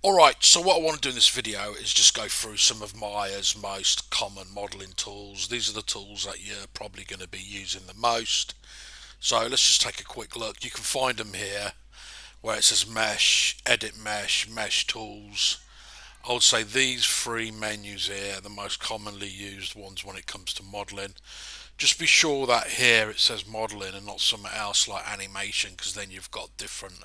Alright, so what I want to do in this video is just go through some of Maya's most common modelling tools. These are the tools that you're probably going to be using the most. So let's just take a quick look. You can find them here where it says Mesh, Edit Mesh, Mesh Tools. I would say these three menus here are the most commonly used ones when it comes to modelling. Just be sure that here it says modelling and not something else like animation, because then you've got different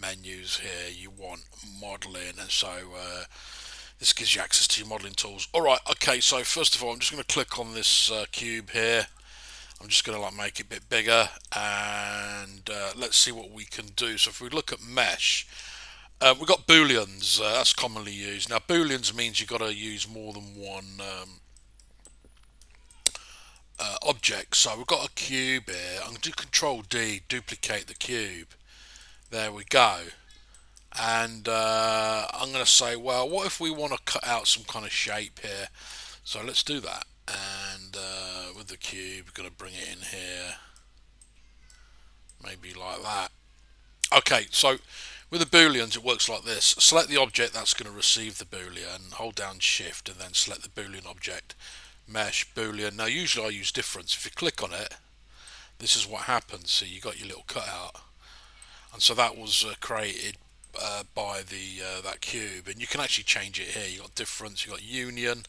menus here. You want modelling, and so this gives you access to your modelling tools. Alright, okay, so first of all I'm just going to click on this cube here. I'm just going to like make it a bit bigger, and let's see what we can do. So if we look at mesh, we've got booleans. That's commonly used. Now booleans means you've got to use more than one object. So we've got a cube here. I'm going to do Control D, duplicate the cube. There we go. And I'm going to say, well, what if we want to cut out some kind of shape here? So let's do that. And with the cube, we're going to bring it in here, maybe like that. Okay, so with the booleans, it works like this. Select the object that's going to receive the boolean, hold down shift, and then select the boolean object. Mesh, boolean. Now usually I use difference. If you click on it, this is what happens. So you got your little cutout, and so that was created by the that cube, and you can actually change it here. You got difference, you got union,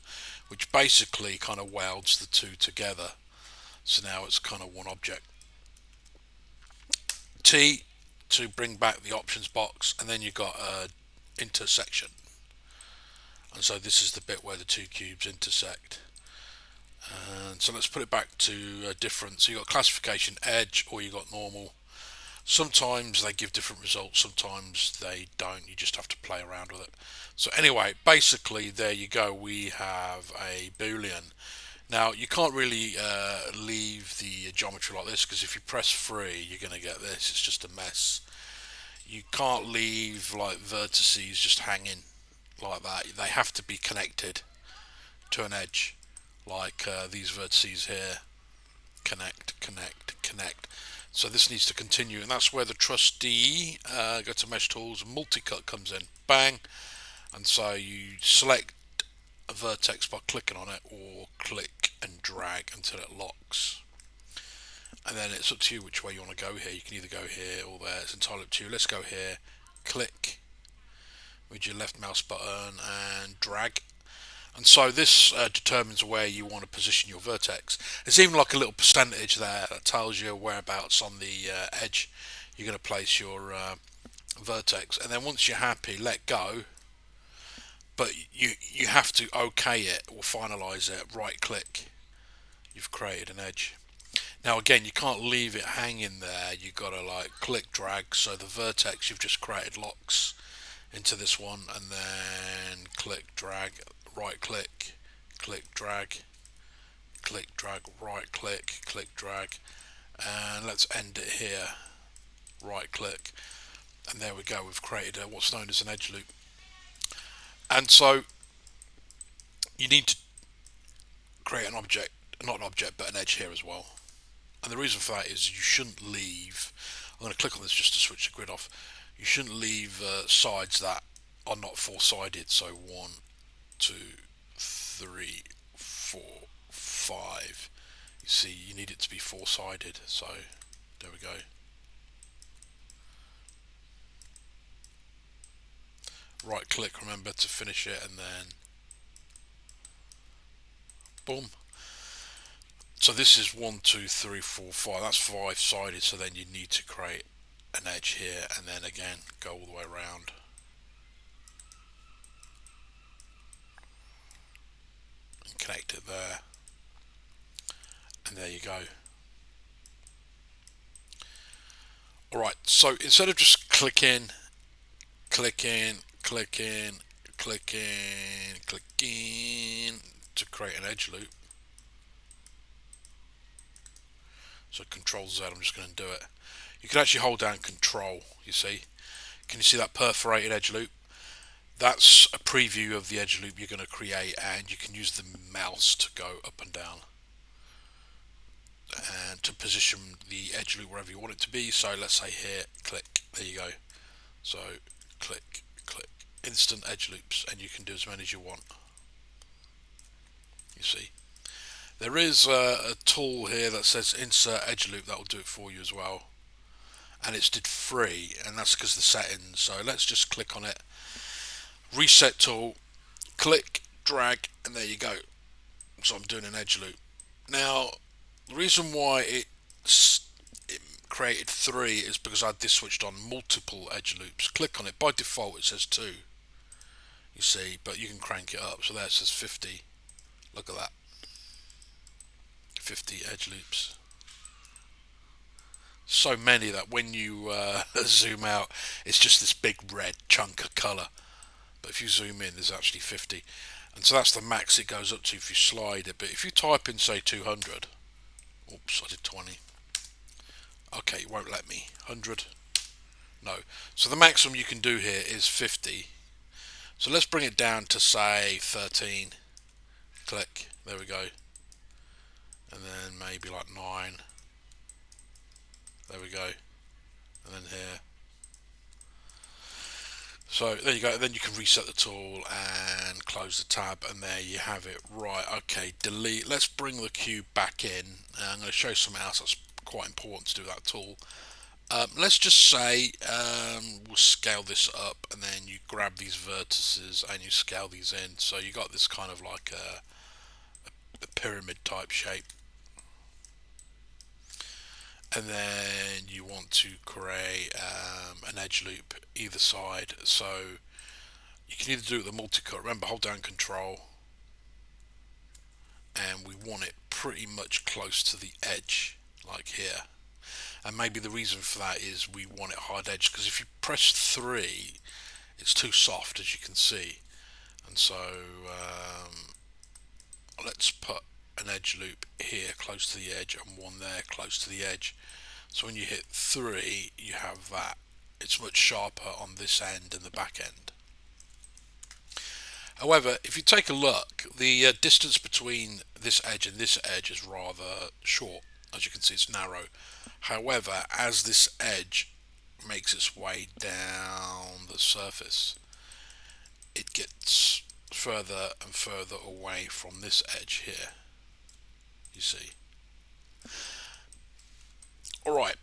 which basically kind of welds the two together. So now it's kind of one object. T to bring back the options box, and then you've got intersection, and so this is the bit where the two cubes intersect. And so let's put it back to difference. So you got classification edge, or you got normal. Sometimes they give different results, sometimes they don't. You just have to play around with it. So anyway, basically there you go. We have a boolean. Now you can't really leave the geometry like this, because if you press 3 you're going to get this. It's just a mess. You can't leave like vertices just hanging like that. They have to be connected to an edge, like these vertices here. Connect, connect, connect. So this needs to continue, and that's where the trustee, go to mesh tools, multi-cut comes in. Bang. And so you select a vertex by clicking on it, or click and drag until it locks. And then it's up to you which way you want to go here. You can either go here or there. It's entirely up to you. Let's go here. Click with your left mouse button and drag. And so this determines where you want to position your vertex. There's even like a little percentage there that tells you whereabouts on the edge you're going to place your vertex. And then once you're happy, let go. But you have to OK it or finalize it. Right click. You've created an edge. Now again, you can't leave it hanging there. You've got to like click drag, so the vertex you've just created locks into this one, and then click drag, right click, click drag, click drag, right click, click drag, and let's end it here. Right click, and there we go. We've created what's known as an edge loop. And so you need to create an object, not an object, but an edge here as well. And the reason for that is you shouldn't leave. I'm going to click on this just to switch the grid off. You shouldn't leave sides that are not four-sided. So 1, 2, 3, 4, 5. You see, you need it to be four-sided. So there we go. Right click, remember to finish it, and then boom. So this is 1, 2, 3, 4, 5. That's five-sided. So then you need to create an edge here, and then again go all the way around. And connect it there. And there you go. Alright, so instead of just clicking, clicking, clicking, clicking, clicking to create an edge loop, so Control Z, I'm just going to do it. You can actually hold down Control, you see. Can you see that perforated edge loop? That's a preview of the edge loop you're going to create, and you can use the mouse to go up and down and to position the edge loop wherever you want it to be. So let's say here, click, there you go. So click, click, instant edge loops, and you can do as many as you want. You see, there is a tool here that says insert edge loop that will do it for you as well, and it's did free, and that's because the settings. So let's just click on it, reset tool, click, drag, and there you go. So I'm doing an edge loop. Now the reason why it created 3 is because I had this switched on multiple edge loops. Click on it, by default it says 2, you see, but you can crank it up. So there it says 50. Look at that, 50 edge loops. So many that when you zoom out, it's just this big red chunk of colour. But if you zoom in, there's actually 50. And so that's the max it goes up to if you slide it. But if you type in, say, 200, oops, I did 20. Okay, it won't let me. 100, no. So the maximum you can do here is 50. So let's bring it down to, say, 13. Click, there we go. And then maybe like 9. There we go. And then here. So there you go. Then you can reset the tool and close the tab, and there you have it. Right, okay, delete. Let's bring the cube back in. I'm going to show you something else that's quite important to do with that tool. Let's just say we'll scale this up, and then you grab these vertices and you scale these in. So you got this kind of like a pyramid type shape. And then you want to create an edge loop either side. So you can either do it with the multi-cut. Remember, hold down Control, and we want it pretty much close to the edge, like here. And maybe the reason for that is we want it hard edge, because if you press 3, it's too soft, as you can see. And so let's put an edge loop here close to the edge and one there close to the edge. So when you hit 3, you have that. It's much sharper on this end and the back end. However, if you take a look, the distance between this edge and this edge is rather short. As you can see, it's narrow. However, as this edge makes its way down the surface, it gets further and further away from this edge here, you see. Alright,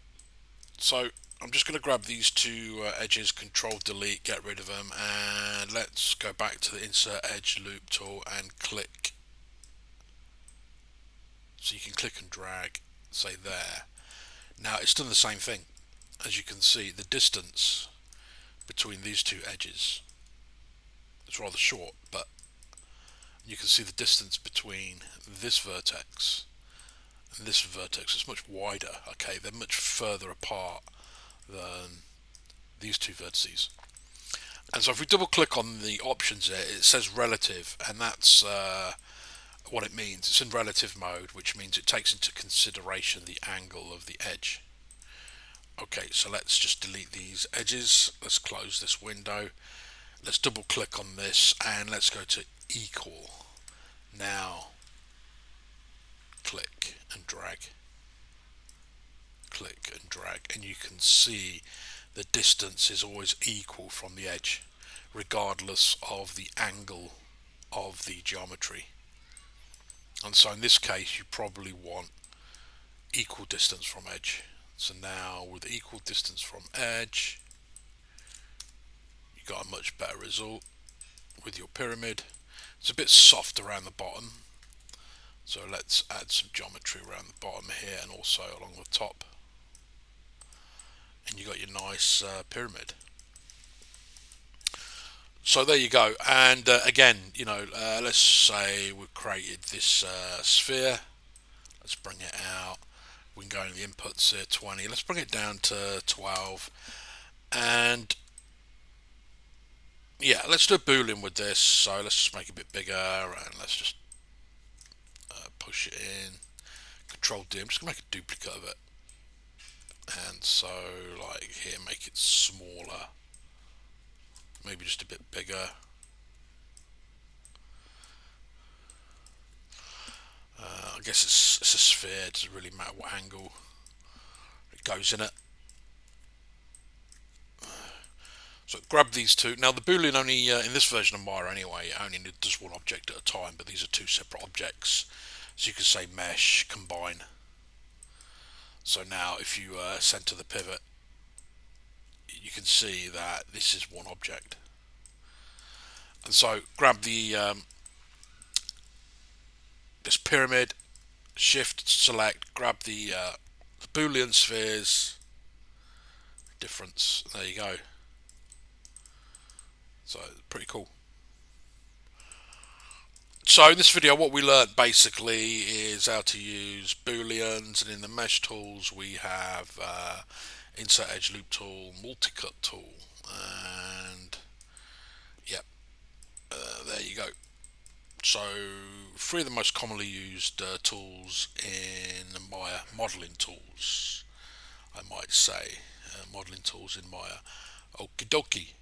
so I'm just going to grab these two edges, Control Delete, get rid of them, and let's go back to the Insert Edge Loop tool and click. So you can click and drag, say there. Now it's done the same thing. As you can see, the distance between these two edges is rather short, but you can see the distance between this vertex and this vertex is much wider. Okay, they're much further apart than these two vertices. And so if we double click on the options there, it says relative, and that's what it means. It's in relative mode, which means it takes into consideration the angle of the edge. Okay, so let's just delete these edges. Let's close this window. Let's double click on this and let's go to equal. Now click and drag, click and drag, and you can see the distance is always equal from the edge, regardless of the angle of the geometry. And so in this case you probably want equal distance from edge. So now with equal distance from edge, you got a much better result with your pyramid. It's a bit soft around the bottom, so let's add some geometry around the bottom here and also along the top, and you got your nice pyramid. So there you go. And again, you know, let's say we've created this sphere. Let's bring it out. We can go in the inputs here, 20. Let's bring it down to 12. And yeah, let's do a Boolean with this. So let's just make it a bit bigger, and let's just push it in. Control D. I'm just gonna make a duplicate of it. And so, like here, make it smaller. Maybe just a bit bigger. I guess it's a sphere. It doesn't really matter what angle it goes in it. So grab these two. Now the Boolean only, in this version of Maya anyway, it only does one object at a time, but these are two separate objects. So you can say mesh, combine. So now if you center the pivot, you can see that this is one object. And so grab the this pyramid, shift select, grab the Boolean spheres, difference, there you go. So pretty cool. So in this video what we learned basically is how to use Booleans, and in the mesh tools we have insert edge loop tool, multi-cut tool, and yep, there you go. So three of the most commonly used tools in Maya, modeling tools I might say, modeling tools in Maya. Okie dokie.